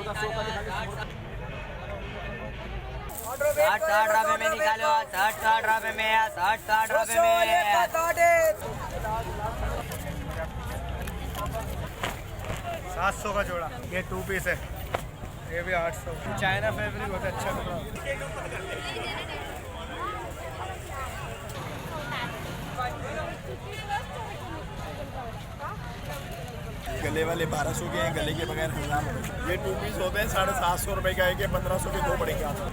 ₹60 में निकालो, ₹60 में, ₹60 में। 700 का जोड़ा। ये 2 पीस है, ये भी 800। चाइना फैब्रिक बहुत अच्छा कपड़ा। गले वाले 1200 के हैं, गले के बगैर 1000 रुपये। ये 2 पीस होते हैं 750 रुपये का एक, 1500 के 2 पड़ेंगे आपको।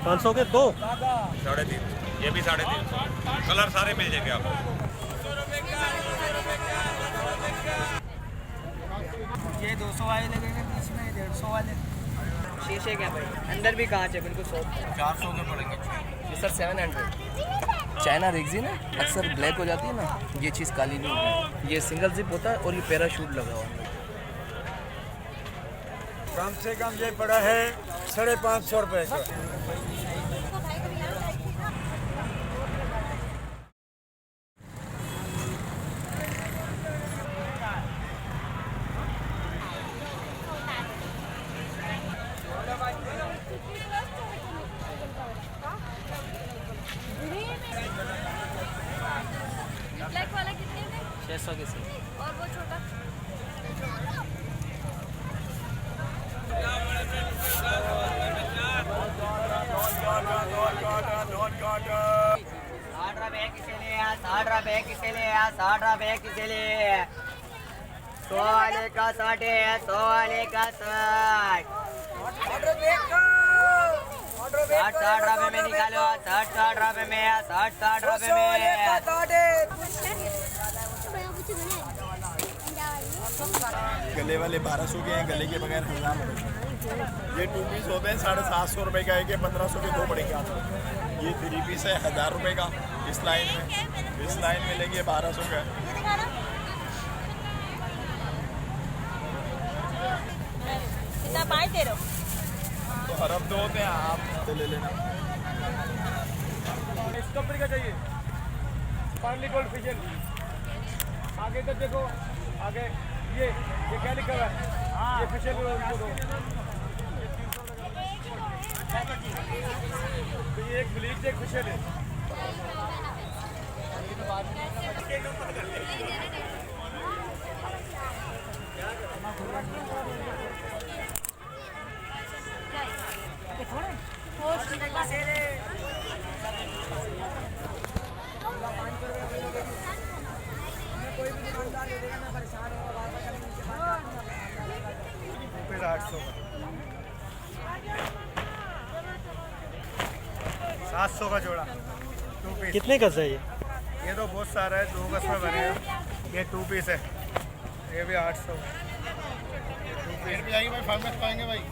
500 के 2 350, ये भी 350। कलर सारे मिल जाएंगे आपको। ये 200 वाले लगेंगे बीच में, 150 वाले। शीशे क्या भाई, अंदर भी कांच है बिल्कुल सॉफ्ट। 400 के पड़ेंगे। ये सर 700। चाइना रेगजीन है, अक्सर ब्लैक हो जाती है ना, ये चीज़ काली नहीं होती। ये सिंगल जिप होता है और ये पैराशूट लगा हुआ है। कम से कम ये पड़ा है 550 रुपये का। ब्लैक वाला कितने में? 600 के से। और वो छोटा? ₹60 किसे लिए, ₹60 किसे लिए, ₹60 किसे लिए। 100 वाले का 60 है, 100 वाले का 60। ₹60 में निकालो, ₹60 में, ₹60 में। गले वाले 1200 के हैं, गले के बगैर 1000 रुपये। ये 2 पीस होते हैं 750 रुपये का एक, 1500 के 2 पड़ेंगे आपको। ये 3 पीस है 1000 रुपये का। इस लाइन में लेंगे 1200 का। कितना पाए तेरे? तो हरब 2 होते हैं, आप ले लेना। इस कंपनी का चाहिए, पार्ली गोल्ड फिशल। आगे तो देखो, आगे ये क्या लिखा हुआ है? ये फिशल उनको दो। तो ये एक ब्लीच, एक फिशल है। कोई भी दुकानदार ले लेगा, मैं परेशान होगा, बार-बार करेंगे मुझसे बात। फिर 800 700 का जोड़ा। 2 पीस। कितने गज है ये? ये तो बहुत सारा है, 2 गज में बनेगा। ये 2 पीस है, ये भी 800। भाई फार्मेस पाएंगे भाई।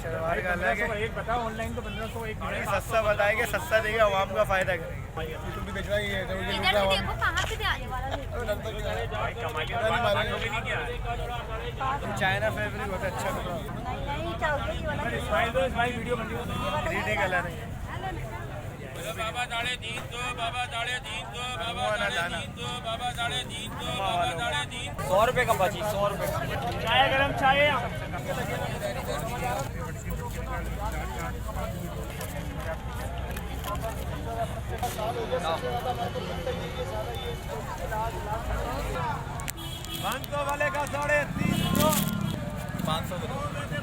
शलवार का अलग है। एक बताओ, ऑनलाइन तो 1500 एक सस्ता बताएंगे, सस्ता देंगे, आवाम का फायदा करेंगे। तू भी बेच रहा है, ये तो ये इधर से देखो कहाँ पे आने वाला है। चाइना फैब्रिक बहुत अच्छा कपड़ा। नहीं चाहिए ये वाला। स्माइल वीडियो बन रही है, 3D कलर है। बाबा दाड़े दीन दो, बाबा दाड़े दीन दो, बाबा दाड़े दीन दो, बाबा दाड़े दीन दो, बाबा दाड़े दीन। 100 रुपये का भाजी, 100 रुपये का। चाय गरम चाय। वाले का 350।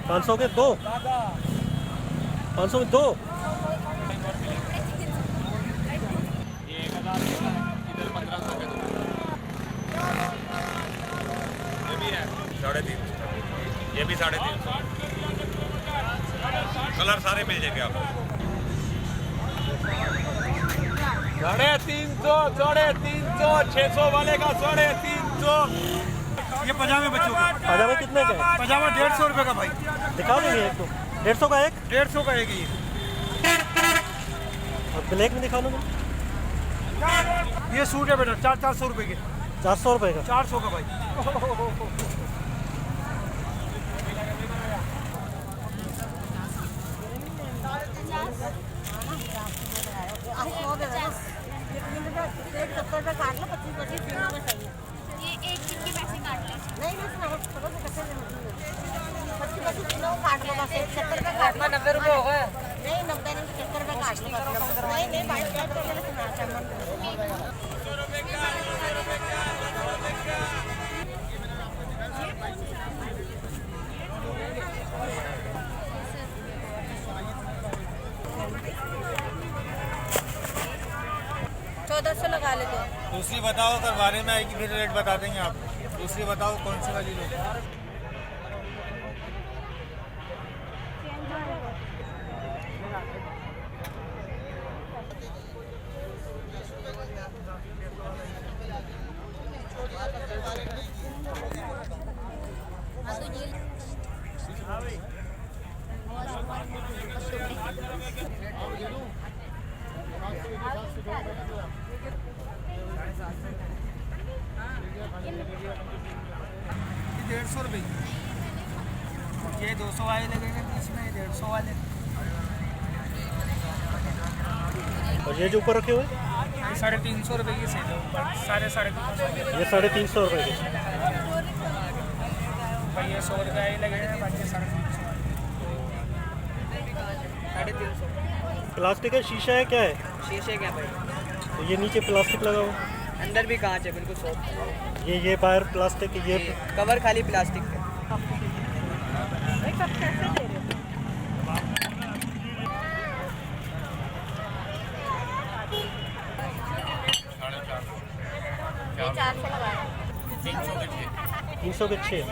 500 के 2 500 में 2। ये भी है 350, ये भी 350। कलर सारे मिल जाएंगे आपको। 350, 600 वाले का 350। ये पजामे बच्चों का। पजामे कितने का है? पजामा 150 रुपये का भाई। दिखाओ नहीं एक तो। 150 का एक, 150 का एक ही। और ब्लैक में दिखा लो ना। ये सूट है बेटा, 400 रुपये के। 400 रुपये का। 400 का भाई। 1 70 रुपये काट लो, 25 तीनों में सही है। ये एक चीज के पैसे काट ले। नहीं नहीं सुना, चलो से कैसे देंगे? 25 तीनों काट लो बस, 70 रुपये काट लो। 90 रुपये हो गए? नहीं 90 नहीं, 70 रुपये काट लो बस। नहीं नहीं 22 रुपये मैंने सुना था। लगा लेते हैं। दूसरी बताओ, अगर बारे में आएगी फिर रेट बता देंगे आप। दूसरी बताओ कौन सी वाली लो। ये 150 रुपये, ये 200 वाले लगेंगे बीच में, 150 वाले। और ये जो ऊपर रखे हुए 350 रुपये की सेल है ऊपर, 350। ये 350 रुपये के। भाई ये 100 रुपये ही लगेगा, बाकी 350। प्लास्टिक है, शीशा है, क्या है? शीशे क्या भाई? तो ये नीचे प्लास्टिक लगा हुआ, अंदर भी कांच है, बिल्कुल सॉफ्ट। ये बाहर प्लास्टिक, ये कवर खाली प्लास्टिक का। ये 400 लगाया। 300 के 6।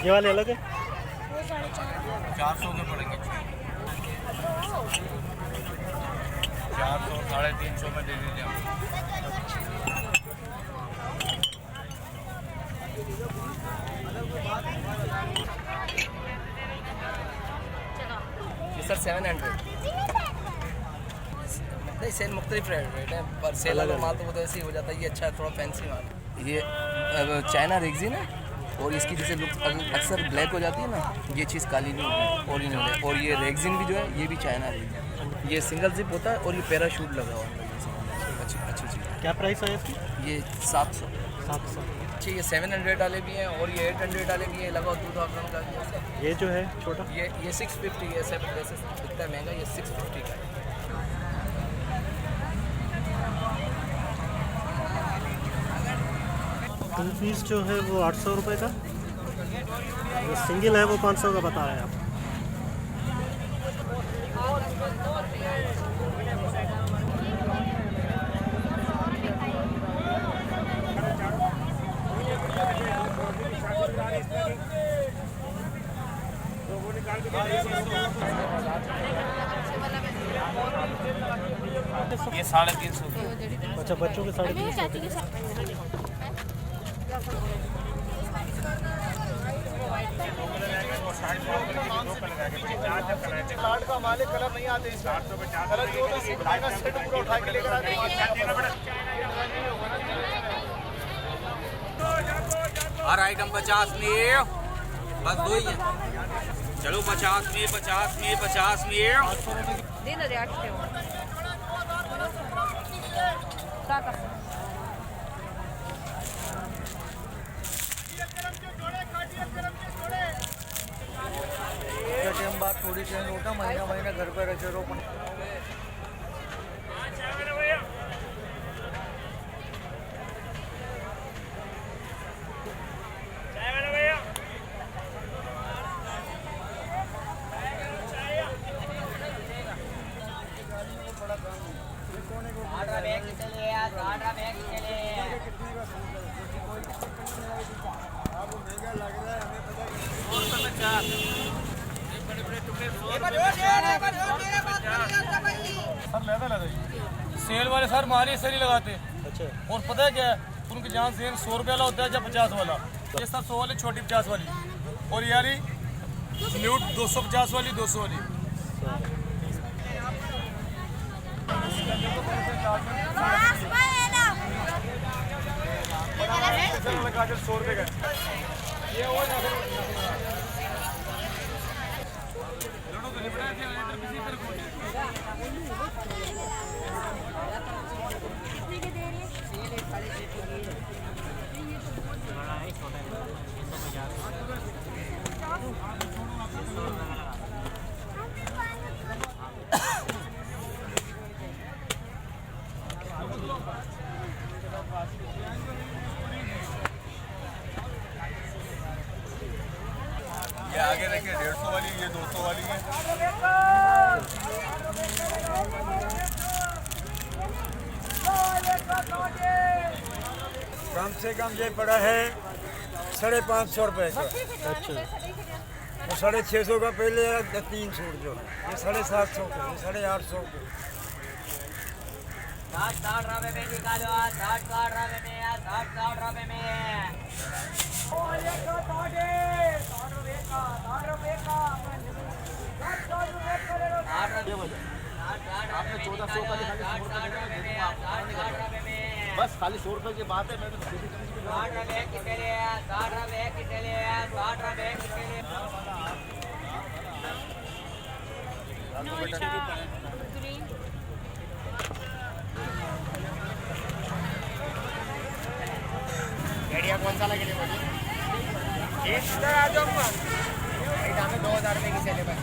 ये वाले अलग है? 400 के पड़ेंगे। 400 350 में दे दीजिए आप। ये सर 700। नहीं सेल मुख्तलिफ रेट है, पर सेल अगर माल तो वो तो ऐसे ही हो जाता है। ये अच्छा है, थोड़ा फैंसी माल। ये चाइना रेगजिन है, और इसकी जैसे लुक अक्सर ब्लैक हो जाती है ना, ये चीज़ काली नहीं होती, ओरिजिनल है। और ये रेगजिन भी जो है, ये भी चाइना रेगजिन। ये सिंगल जिप होता है और ये पैराशूट लगा हुआ है। अच्छी अच्छी चीज़। क्या प्राइस है इसकी? ये 700। 700। अच्छी ये 700 वाले भी हैं, और ये 800 वाले भी हैं, लगा 2000 का। ये जो है छोटा, ये 650 है। 7 वैसे दिखता है महंगा, ये 650 का है। फुल पीस जो है वो 800 रुपये का, जो सिंगल है वो 500 का बता रहे हैं आप। ये 350। अच्छा, बच्चों के 350। कार्ड का मालिक कलर नहीं आते, इस कलर जो होता है सेट पूरा उठा के लेकर आते हैं। हर आइटम 50 में, बस 2 ही है। चलो 50 में, 50 में, 50 में। दिन 800 बात थोड़ी चेंज होता, महीना महीना घर पर रखे रहो। सेल वाले सर माल ही सही लगाते हैं। अच्छा, और पता है क्या है, उनके जहाँ सेल 100 रुपये वाला होता है या 50 वाला, ये सब 100 वाली, छोटी 50 वाली, और यारी न्यूट 250 वाली, 200 वाली। गाजर 100 रुपये का ये ये आगे देखिए 150 वाली, ये 200 वाली है। कम से कम ये पड़ा है 550 रुपये का। अच्छा, वो 650 का पहले 3 सूट जो है, ये 750 का, ये 850 का। 60 रुपए में निकालो, 60 रुपए में, 60 रुपए में। आपने 1400 का बस खाली 100 रुपये की बात है। मैं तो 60 रुपए किसके लिए, 60 रुपए किसके लिए, 60 रुपए किसके लिए। बढ़िया, कौन सा लगे मुझे? इधर आ जाओ, हमें 2000 रुपये की सेल है बस।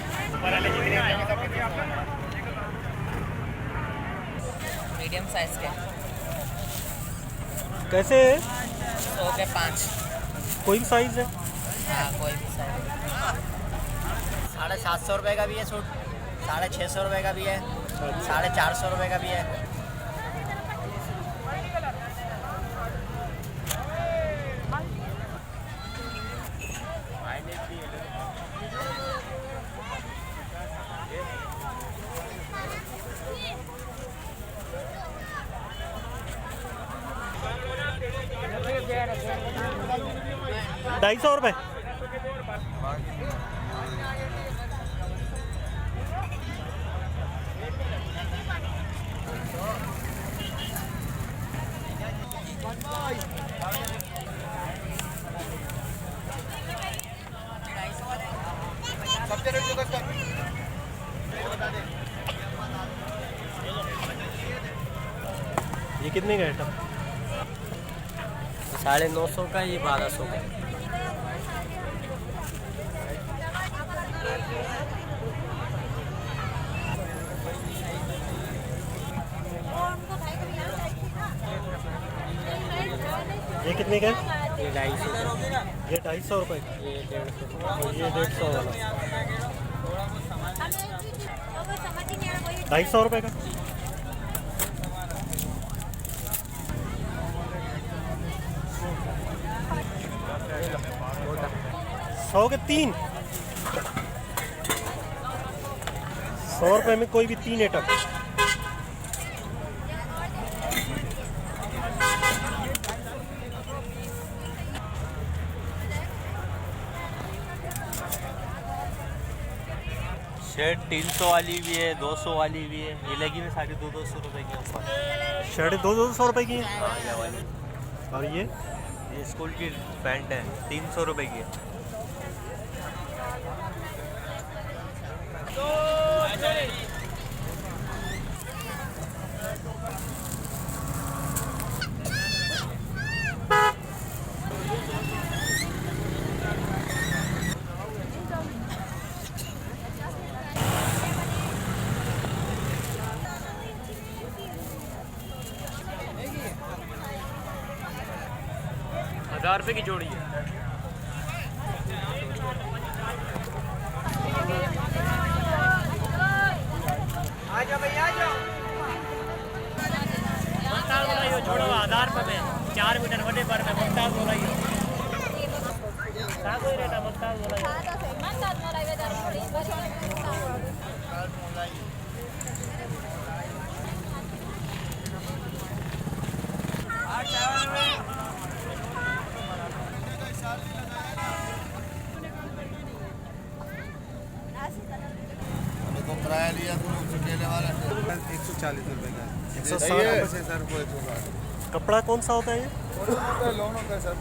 मीडियम साइज के कैसे है? 100 के 5। कोई भी साइज है? हाँ, कोई भी साइज। 750 रुपए का भी है सूट, 650 रुपए का भी है, 450 रुपए का भी है। ₹250। ये कितने का आइटम? 950 का, ये 1200 का। ये कितने का है? ये 250 का, ये 250 रुपये का, ये 150 और ये 150 वाला 250 रुपये का। सौ के 3, 100 रुपये में कोई भी 3 आइटम। शर्ट 300 वाली भी है, 200 वाली भी है। ये लगी हुई 250 रुपये की ऊपर। शर्ट 200 रुपये की है। हाँ, ये वाली। और ये स्कूल की पैंट है, 300 रुपये की है। ₹1000 की जोड़ी है। आ जाओ भैया, आ जाओ। मुमताज़ बोलाइयो, छोड़ो 1000 रुपये में 4 मीटर वड्डे पर में मुमताज़ बोलाइयो। का कोई रेट है मुमताज़ बोलाइयो। तो किराया लिया तो अकेले वाला 140 रुपये का, 160 सर को 160। कपड़ा कौन सा होता है ये? लोन होता है सर।